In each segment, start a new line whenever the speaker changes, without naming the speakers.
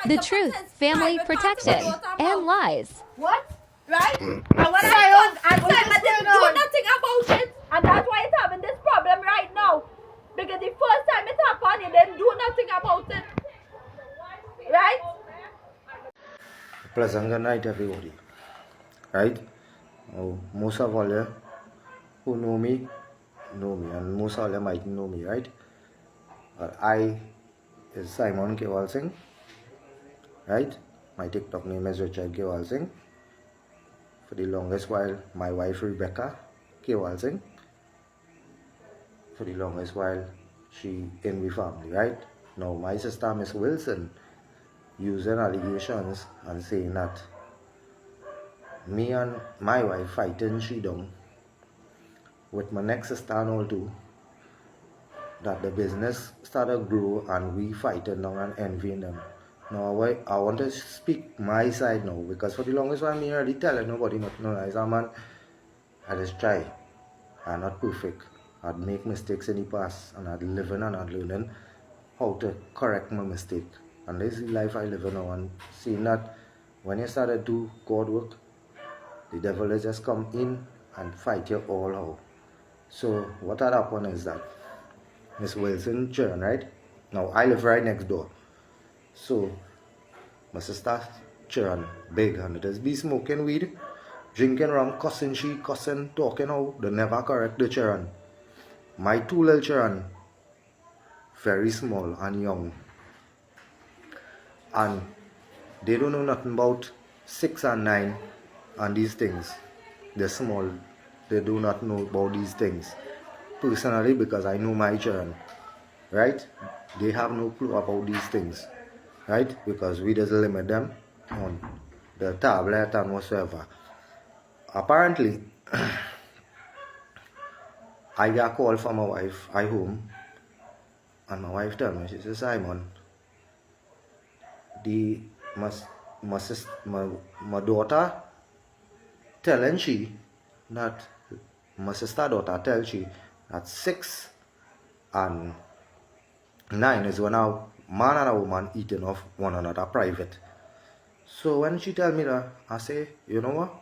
The truth, family protection, and lies.
What? Right? And when I didn't do nothing about it, and that's why it's having this problem right now. Because the first time it happened, you didn't do nothing about it. Right?
Pleasant good night, everybody. Right? Most of all who know me, and most of them might know me, right? But I is Simon Kewal Singh, right? My TikTok name is Richard Kewal Singh. For the longest while, my wife Rebecca Kewal Singh. For the longest while, she in the family, right? Now, my sister Miss Wilson using allegations and saying that me and my wife fighting she down with my next sister and all too, that the business started grow and we fighting down and envying them. Now I want to speak my side now, because for the longest while me already telling nobody not know as a man, I just try. I'm not perfect. I'd make mistakes in the past, and I'd living and I'd learning how to correct my mistake. And this is the life I live in now, and seeing that when you start to do God work, the devil will just come in and fight you all out. So what had happened is that Miss Wilson children, right? Now I live right next door. So my sister children big, and it is be smoking weed, drinking rum, cussing she, cussing, talking how they never correct the children. My two little children, very small and young, and they don't know nothing about 6 and 9 and these things. They're small, they do not know about these things personally, because I know my children, right? They have no clue about these things, right? Because we just limit them on the tablet and whatsoever. Apparently I got a call from my wife, I home, and my wife told me, she said, Simon, my daughter telling she that my sister daughter tell she that 6 and 9 is when a man and a woman eating off one another private. So when she tell me that, I say, you know what?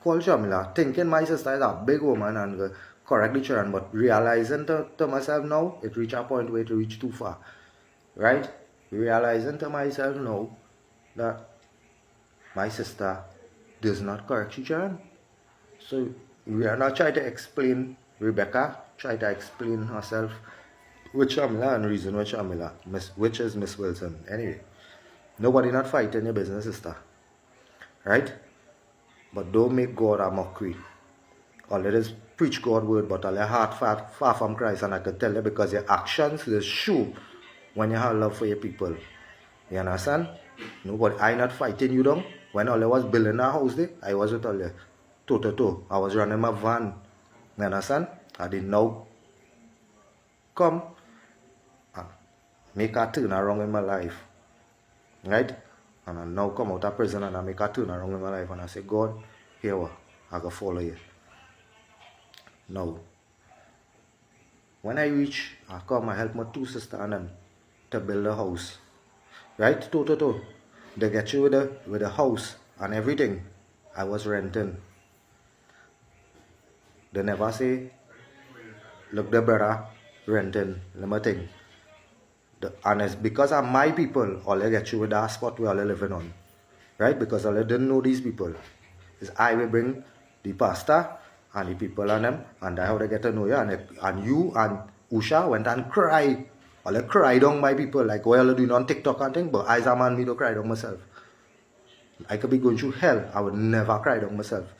Call Sharmilla, thinking my sister is a big woman and correct the children, but realizing to myself now, it reached a point where it reached too far. Right? Realizing to myself now that my sister does not correct the children. So Rianna tried to explain, Rebecca tried to explain herself with Sharmilla and reason with Sharmilla, which is Miss Wilson. Anyway, nobody not fighting your business, sister. Right? But don't make God a mockery. All it is preach God's word, but all your heart far from Christ. And I can tell you, because your actions will show when you have love for your people. You understand? Nobody, I not fighting you down. When all I was building a house there, I was with all you toe to toe. I was running my van. You understand? I did now come and make a turn around in my life. Right? And I now come out of prison and I make a turn around in my life, and I say, God, here what? I go follow you. Now, when I reach, I come, I help my two sisters and them to build a house. Right? Toe to toe. They get you with the house and everything. I was renting. They never say, look, the brother renting, let me think. And it's because of my people, all I get you with that spot where all I living on. Right? Because all I didn't know these people. Is I will bring the pastor and the people and them, and that's how they get to know you. And you and Usha went and cried. All I cried on my people, like what all doing on TikTok and thing, but as a man, me don't cry on myself. I could be going through hell, I would never cry on myself.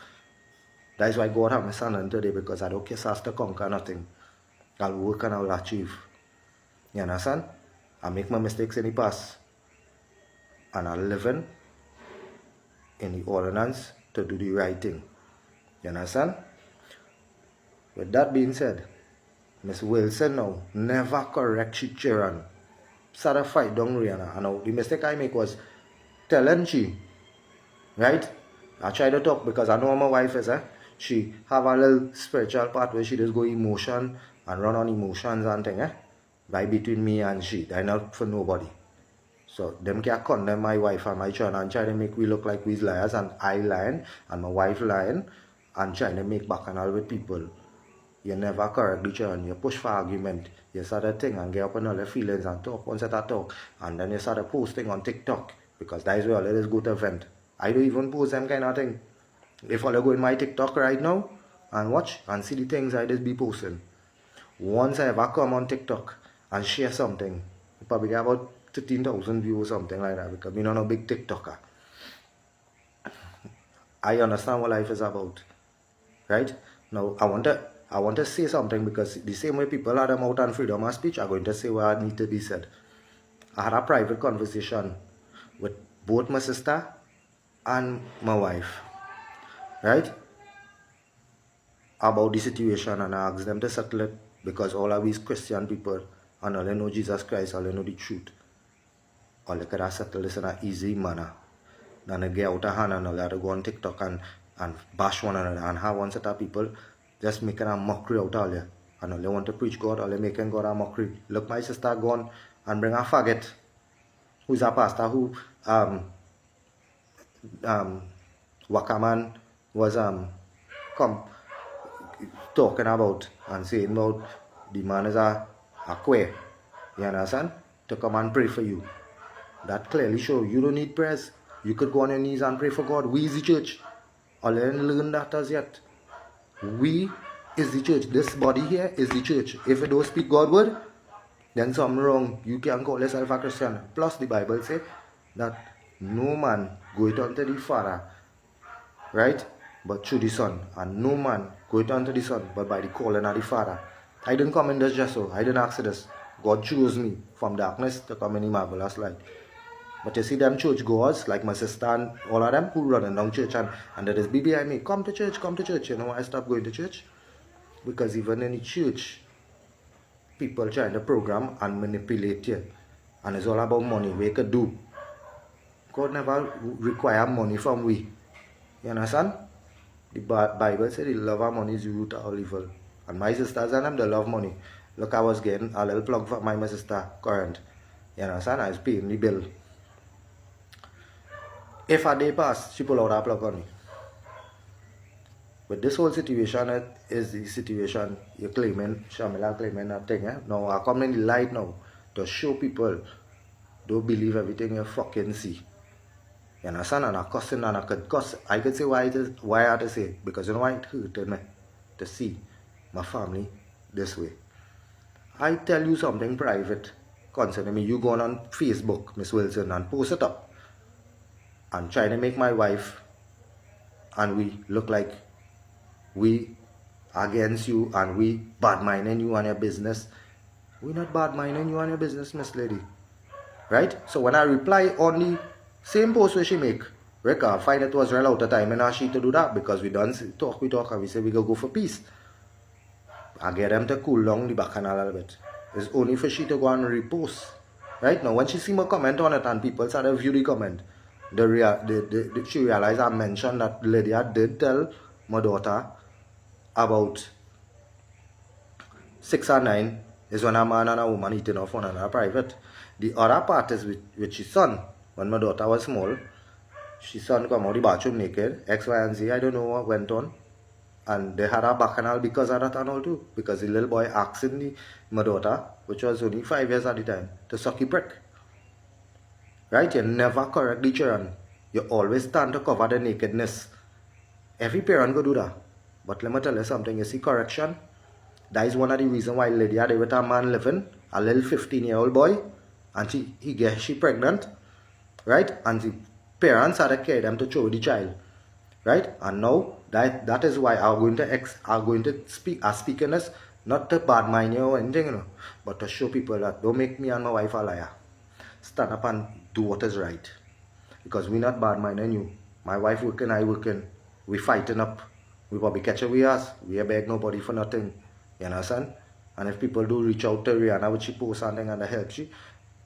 That's why God have me standing today, because I don't kiss us to conquer nothing. I'll work and I'll achieve. You understand? I make my mistakes in the past, and I'm living in the ordinance to do the right thing. You understand? With that being said, Miss Wilson now never correct she children. Started fight down Rianna. And now the mistake I make was telling she, right? I try to talk because I know how my wife is, she have a little spiritual part where she just go emotion and run on emotions and thing, By between me and she. They're not for nobody. So them can't condemn my wife and my child and try to make we look like we's liars and I lying and my wife lying and trying to make bacchanal with people. You never correct each other. You push for argument. You start a thing and get up on all your feelings and talk one set of talk. And then you start a posting on TikTok. Because that is where all of this go to vent. I don't even post them kind of thing. If all you go in my TikTok right now and watch and see the things I just be posting. Once I ever come on TikTok and share something, you probably get about 13,000 views or something like that because I'm not a big TikToker. I understand what life is about. Right? Now I want to say something because the same way people had them out on freedom of speech are going to say what need to be said. I had a private conversation with both my sister and my wife, right, about the situation, and I asked them to settle it because all of these Christian people and all they know Jesus Christ, all they know the truth. All they could have settled this in an easy manner than to get out of hand and all that to go on TikTok and bash one another and have one set of people just making a mockery out of all you. And all they want to preach God, all they making God a mockery. Look, my sister gone and bring a faggot who's a pastor who Wakaman was come talking about and saying about the man is a queer, you understand, to come and pray for you. That clearly shows you don't need prayers. You could go on your knees and pray for God. We is the church. All they didn't learn that as yet. We is the church. This body here is the church. If you don't speak God's word, then something wrong. You can call yourself a Christian. Plus the Bible says that no man goeth unto the Father, right, but through the Son. And no man goeth unto the Son, but by the calling of the Father. I didn't come in this just so. I didn't ask this. God chose me from darkness to come in the marvelous light. But you see them church goers, like my sister and all of them, who run down church and there is behind me, come to church. You know why I stopped going to church? Because even in the church, people trying to program and manipulate you. And it's all about money. We could do. God never require money from we. You understand? The Bible said the love of money is the root of all evil. And my sisters and them, they love money. Look, I was getting a little plug for my sister current. You understand? I was paying the bill. If a day pass, she pull out a plug on me. But this whole situation is the situation you're claiming, Sharmilla claiming that thing. Now I come in the light now to show people don't believe everything you fucking see. You understand? And I cussing and I could say why I had to say, because you know why it hurted me to see my family this way. I tell you something private concerning me. You go on Facebook, Miss Wilson, and post it up and try to make my wife and we look like we against you and we bad-minding you and your business. We're not bad-minding you and your business, Miss Lady. Right? So when I reply on the same post where she make, Rick, I find it was real out of time and she to do that because we done talk and we say we go for peace. I get them to cool down the bacchanal a little bit. It's only for she to go and repost. Right? Now when she see my comment on it and people started to view the comment, she realized I mentioned that Lydia did tell my daughter about 6 or 9 is when a man and a woman eating off one another private. The other part is with his son. When my daughter was small, his son come out the bathroom naked, X, Y, and Z. I don't know what went on. And they had a bacchanal because of that and all too. Because the little boy asking my daughter, which was only 5 years at the time, to suck a prick. Right? You never correct the children. You always stand to cover the nakedness. Every parent go do that. But let me tell you something. You see correction? That is one of the reasons why Lydia there with a man living, a little 15-year-old boy, and she pregnant, right? And the parents had to carry them to throw the child, right? And now that is why I'm going to speak in this, not to bad mind you or anything, you know, but to show people that don't make me and my wife a liar. Stand up and do what is right, because we're not bad minding you. My wife working, I working, we fighting up. We probably catch away us. We beg nobody for nothing. You understand? And if people do reach out to Rianna, which she post something and help she,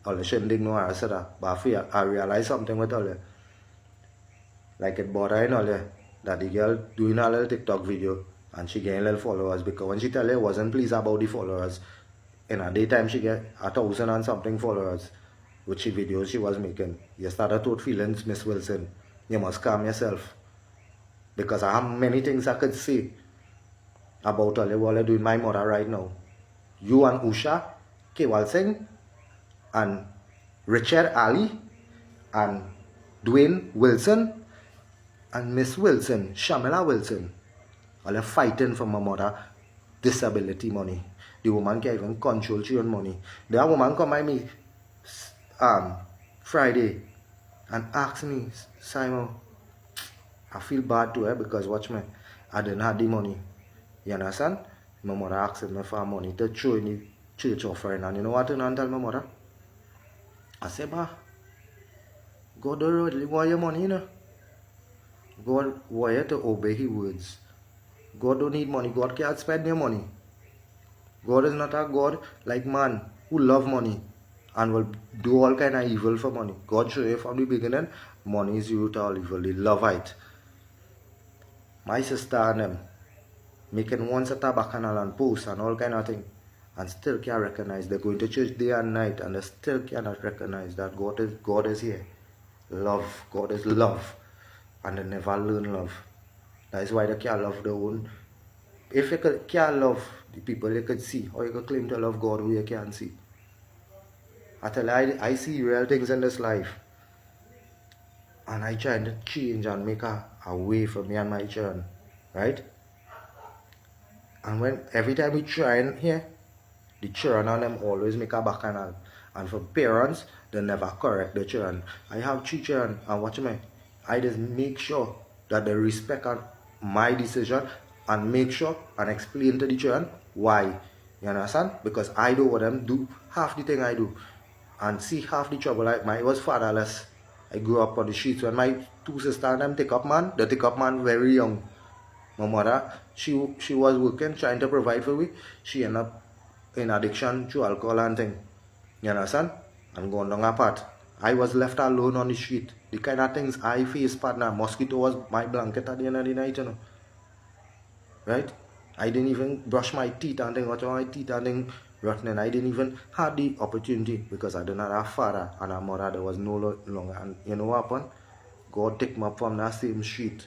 all the shouldn't ignore her, said that. But I realize something with all that. Like it bothering all that the girl doing a little TikTok video and she getting little followers, because when she tell her wasn't pleased about the followers, in a daytime she get 1,000 and something followers, which she videos she was making. You started to feelings, Miss Wilson. You must calm yourself. Because I have many things I could say about what you're doing my mother right now. You and Usha, Kewal Singh, and Richard Ali, and Dwayne Wilson, and Miss Wilson, Sharmilla Wilson, all fighting for my mother disability money. The woman can't even control her own money. That woman come by me Friday and ask me, Simon, I feel bad to her because watch me, I didn't have the money. You understand? My mother asked me for money to throw in the church offering, and you know what I tell my mother? I said, bah, God don't really want your money, you know. God wants you to obey his words. God don't need money. God can't spend your money. God is not a God like man who love money and will do all kind of evil for money. God show you from the beginning, money is root all evil. They love it. My sister and them making one set of bacchanal and posts and all kind of thing, and still can't recognize. They're going to church day and night and they still cannot recognize that God is here. Love. God is love. And they never learn love. That is why they can't love their own. If you can't love the people you could see, or you can claim to love God who you can't see. I tell you, I see real things in this life. And I try to change and make a way for me and my children. Right? And when every time we try in here, the children and them always make a bacchanal. And for parents, they never correct the children. I have 3 children, and watch me. I just make sure that they respect my decision and make sure and explain to the children why. You understand? Because I don't want them do half the thing I do and see half the trouble. I was fatherless. I grew up on the streets. When my 2 sisters and them take up man, they take up man very young. My mother, she was working, trying to provide for me. She ended up in addiction to alcohol and thing. You understand? And going down a path. I was left alone on the street. The kind of things I faced, partner. Mosquito was my blanket at the end of the night, you know. Right? I didn't even brush my teeth and thing. Watch my teeth and thing rotten. I didn't even have the opportunity because I didn't have a father and a mother that was no longer. And you know what happened? God took me up from that same street.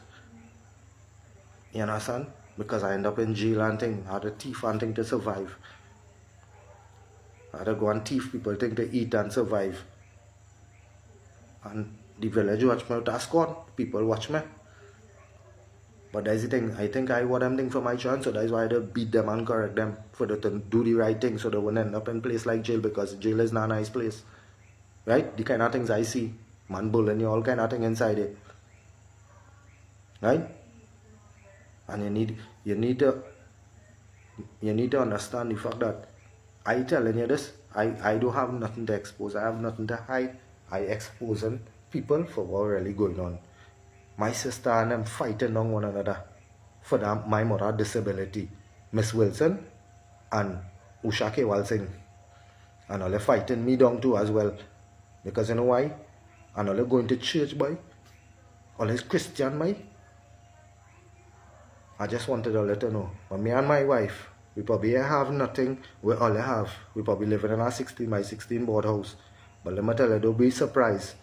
You understand? Because I ended up in jail and thing. I had a thief and thing to survive. I had to go and thief people thing to eat and survive. And the village watch me with a scorn. People watch me. But that's the thing. I think I want them thing for my children, so that's why I beat them and correct them for them to do the right thing so they won't end up in a place like jail, because jail is not a nice place. Right? The kind of things I see. Man bullying you, all kind of thing inside it. Right? And you need to understand the fact that I telling you this, I don't have nothing to expose. I have nothing to hide. I exposing people for what really going on. My sister and them fighting on one another for my mother disability. Miss Wilson and Usha Kewal Singh. And all they fighting me down too as well. Because you know why? And all they going to church boy. All they Christian boy. I just wanted to let you know. But me and my wife, we probably have nothing. We all have. We probably living in a 16 by 16 board house. But let me tell you, don't be surprised.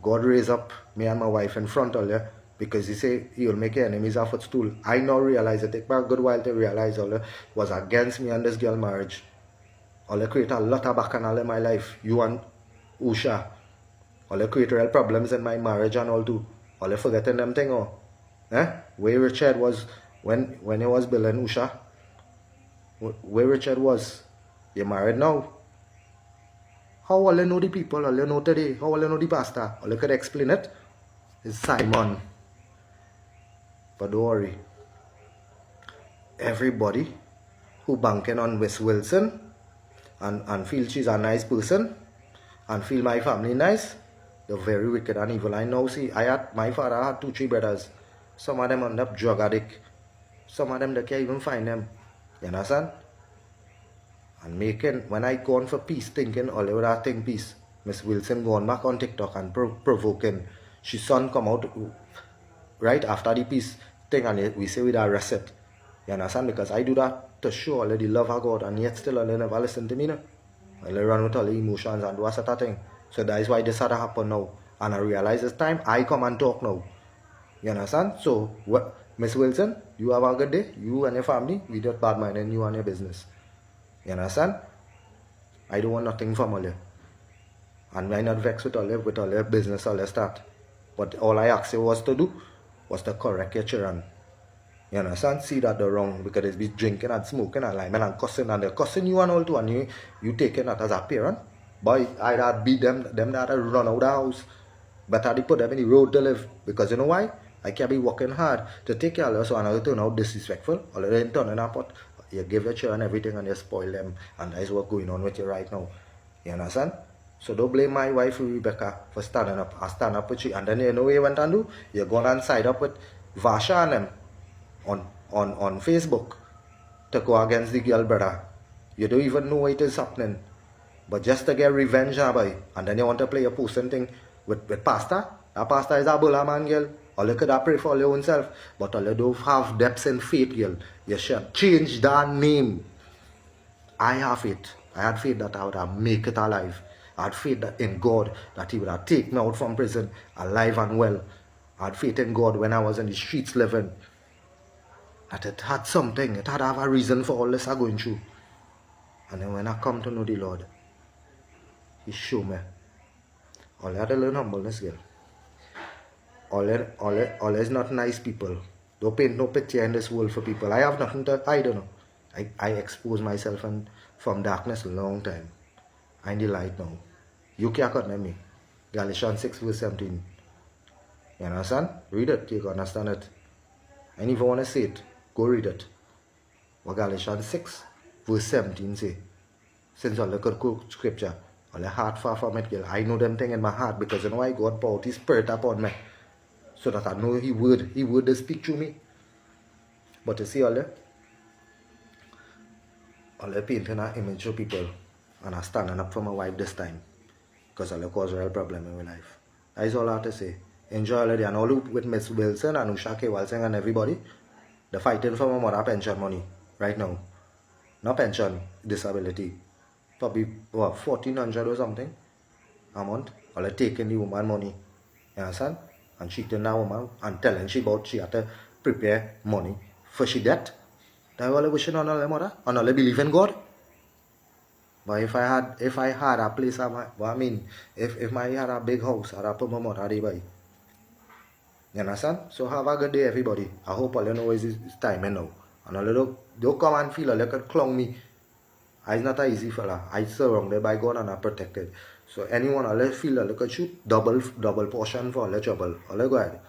God raised up me and my wife in front of you because he say he'll make your enemies a footstool. I now realize it. Take me a good while to realize all was against me and this girl marriage. All create a lot of bacchanal in my life. You and Usha. All create real problems in my marriage and all too. All forgetting them thing oh. Where Richard was when he was building Usha. Where Richard was. You married now. How all you know the people, all you know today, how all you know the pastor, all you could explain it is Simon. But don't worry. Everybody who banking on Miss Wilson and feel she's a nice person and feel my family nice, they're very wicked and evil. I know, see, my father had 2, 3 brothers. Some of them end up drug addict. Some of them they can't even find them. You understand? And when I gone for peace, thinking all over that thing peace, Miss Wilson gone back on TikTok and provoking. She son come out right after the peace thing and we say with a receipt. You understand? Because I do that to show all the love of God, and yet still they never listen to me. No? They run with all the emotions and do a sort of thing. So that is why this had to happen now. And I realize it's time I come and talk now. You understand? So, Miss Wilson, you have a good day. You and your family, we don't bad mind and you and your business. You understand? I don't want nothing from all you. And I'm not vexed with all your business, all your start. But all I asked you was to do was to correct your children. You understand? See that they're wrong because they be drinking and smoking and lying and cussing, and they're cussing you and all too, and you taking that as a parent. Boy, I'd beat them that run out of the house. Better they put them in the road to live. Because you know why? I can't be working hard to take care of them, so I turn out disrespectful. Or they turn in a pot. You give your children everything and you spoil them, and that is what's going on with you right now. You understand? So don't blame my wife Rebecca for standing up. I stand up with you, and then you know what you went and do? You're going and side up with Vasha and them on Facebook to go against the girl brother. You don't even know what is happening. But just to get revenge, boy, and then you want to play a person thing with pastor. That pastor is a bulla man, girl. All you could have pray for your own self, but all you don't have depths in faith, girl. You should change that name. I have faith. I had faith that I would have make it alive. I had faith that in God that He would have taken me out from prison alive and well. I had faith in God when I was in the streets living. That it had something. It had to have a reason for all this I'm going through. And then when I come to know the Lord, He showed me. All I had to learn humbleness, girl. All is not nice people. Don't paint no picture in this world for people. I have nothing to hide, you know. I expose myself from darkness a long time. I'm in the light now. You can't condemn me. Galatians 6 verse 17. You understand? Read it. You can understand it. I don't even want to say it. Go read it. What Galatians 6 verse 17 say. Since I look at scripture, all the heart far from it, girl. I know them thing in my heart because you know why God poured His Spirit upon me. So that I know He would speak through me. But you see all the painting an image of people, and I'm standing up for my wife this time. Because I'll cause a real problem in my life. That is all I have to say. Enjoy all of it. And all with Miss Wilson and Usha K. Walsing and everybody. They're fighting for my mother pension money right now. Not pension, disability. Probably what, 1,400 or something a month. All they're taking the woman money. You understand? And cheating that woman and telling she about she had to prepare money for she debt. That's all I wishing on all the mother. And all I believe in God. But if I had a place, if I had a big house, I'd have put my mother there by. You understand? So have a good day, everybody. I hope all you know is time now. And all you don't come and feel like you can clone me. I'm not an easy fella. I'm surrounded by God and I'm protected. So anyone all feel like you can shoot double portion for all the trouble. All you go ahead.